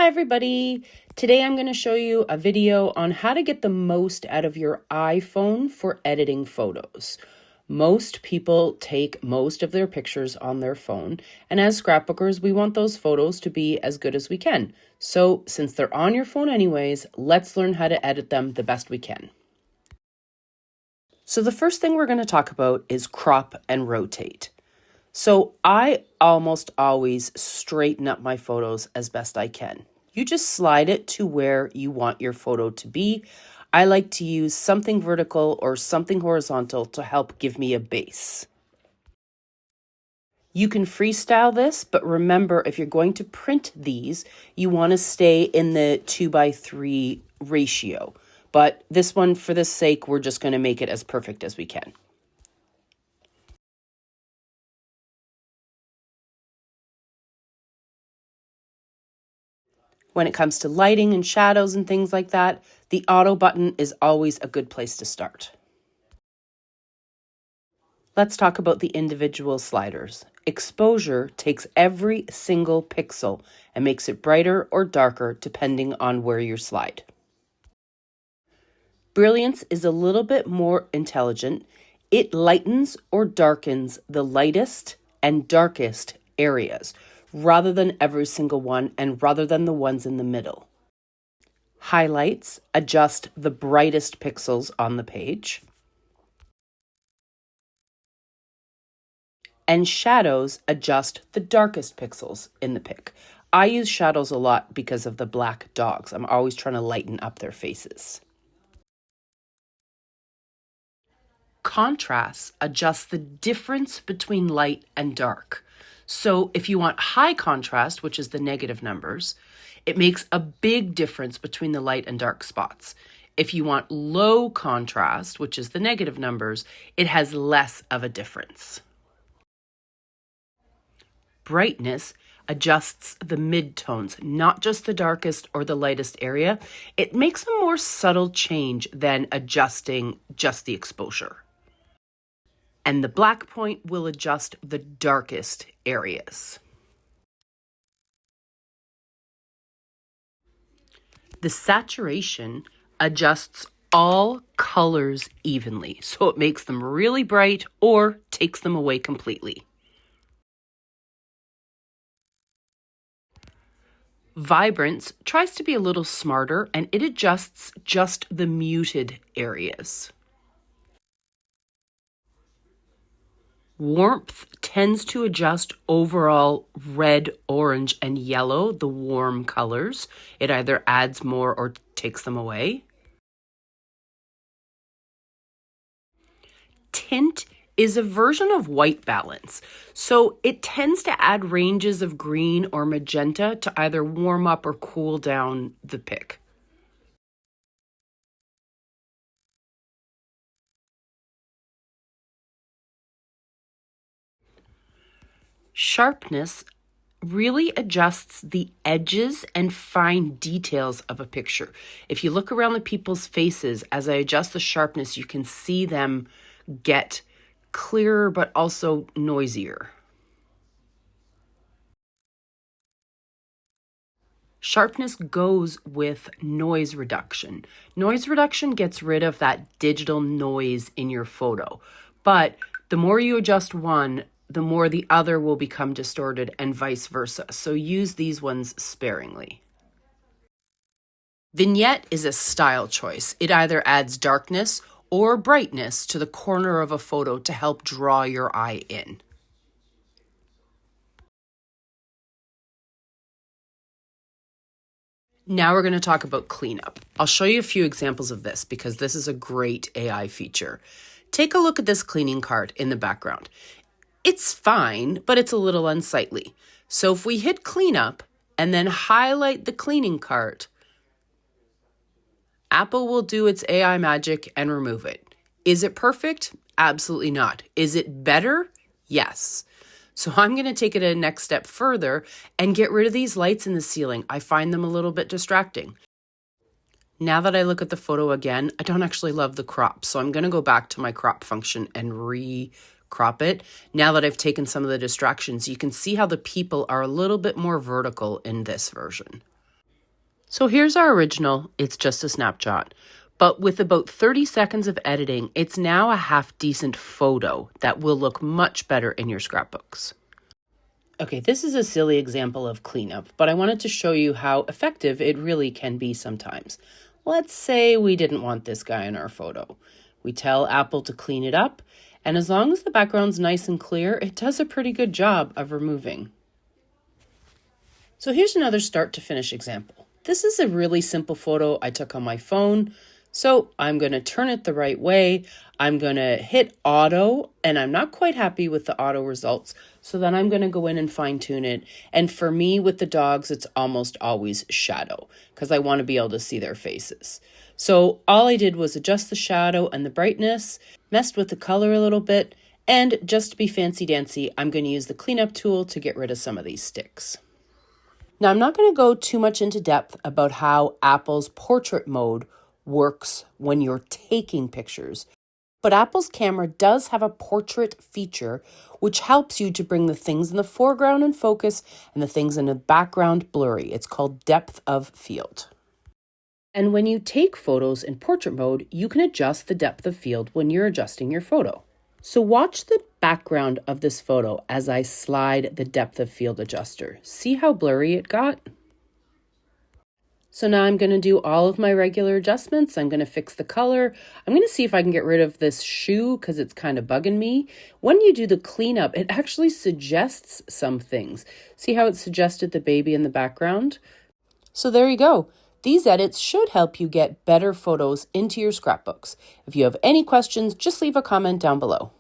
Hi everybody! Today I'm going to show you a video on how to get the most out of your iPhone for editing photos. Most people take most of their pictures on their phone, and as scrapbookers we want those photos to be as good as we can. So since they're on your phone anyways, let's learn how to edit them the best we can. So the first thing we're going to talk about is crop and rotate. So I almost always straighten up my photos as best I can. You just slide it to where you want your photo to be. I like to use something vertical or something horizontal to help give me a base. You can freestyle this, but remember, if you're going to print these, you want to stay in the 2:3 ratio. But this one, for this sake, we're just going to make it as perfect as we can. When it comes to lighting and shadows and things like that, the auto button is always a good place to start. Let's talk about the individual sliders. Exposure takes every single pixel and makes it brighter or darker depending on where you slide. Brilliance is a little bit more intelligent. It lightens or darkens the lightest and darkest areas, rather than every single one and rather than the ones in the middle. Highlights adjust the brightest pixels on the page. And shadows adjust the darkest pixels in the pic. I use shadows a lot because of the black dogs. I'm always trying to lighten up their faces. Contrast adjusts the difference between light and dark. So if you want high contrast, which is the negative numbers, it makes a big difference between the light and dark spots. If you want low contrast, which is the negative numbers, it has less of a difference. Brightness adjusts the midtones, not just the darkest or the lightest area. It makes a more subtle change than adjusting just the exposure. And the black point will adjust the darkest areas. The saturation adjusts all colors evenly, so it makes them really bright or takes them away completely. Vibrance tries to be a little smarter and it adjusts just the muted areas. Warmth tends to adjust overall red, orange, and yellow, the warm colors. It either adds more or takes them away. Tint is a version of white balance, so it tends to add ranges of green or magenta to either warm up or cool down the pic. Sharpness really adjusts the edges and fine details of a picture. If you look around the people's faces, as I adjust the sharpness, you can see them get clearer but also noisier. Sharpness goes with noise reduction. Noise reduction gets rid of that digital noise in your photo, but the more you adjust one, the more the other will become distorted and vice versa. So use these ones sparingly. Vignette is a style choice. It either adds darkness or brightness to the corner of a photo to help draw your eye in. Now we're going to talk about cleanup. I'll show you a few examples of this because this is a great AI feature. Take a look at this cleaning cart in the background. It's fine, but it's a little unsightly. So if we hit cleanup and then highlight the cleaning cart, Apple will do its AI magic and remove it. Is it perfect? Absolutely not. Is it better? Yes. So I'm going to take it a next step further and get rid of these lights in the ceiling. I find them a little bit distracting. Now that I look at the photo again, I don't actually love the crop. So I'm going to go back to my crop function and crop it. Now that I've taken some of the distractions, you can see how the people are a little bit more vertical in this version. So here's our original. It's just a snapshot. But with about 30 seconds of editing, it's now a half-decent photo that will look much better in your scrapbooks. Okay, this is a silly example of cleanup, but I wanted to show you how effective it really can be sometimes. Let's say we didn't want this guy in our photo. We tell Apple to clean it up, and as long as the background's nice and clear, it does a pretty good job of removing. So here's another start to finish example. This is a really simple photo I took on my phone. So I'm going to turn it the right way. I'm going to hit auto, and I'm not quite happy with the auto results. So then I'm going to go in and fine tune it. And for me with the dogs, it's almost always shadow because I want to be able to see their faces. So all I did was adjust the shadow and the brightness, messed with the color a little bit. And just to be fancy dancy, I'm going to use the cleanup tool to get rid of some of these sticks. Now, I'm not going to go too much into depth about how Apple's portrait mode works when you're taking pictures, but Apple's camera does have a portrait feature which helps you to bring the things in the foreground in focus and the things in the background blurry. It's called depth of field. And when you take photos in portrait mode, you can adjust the depth of field when you're adjusting your photo. So watch the background of this photo as I slide the depth of field adjuster. See how blurry it got? So now I'm going to do all of my regular adjustments. I'm going to fix the color. I'm going to see if I can get rid of this shoe because it's kind of bugging me. When you do the cleanup, it actually suggests some things. See how it suggested the baby in the background? So there you go. These edits should help you get better photos into your scrapbooks. If you have any questions, just leave a comment down below.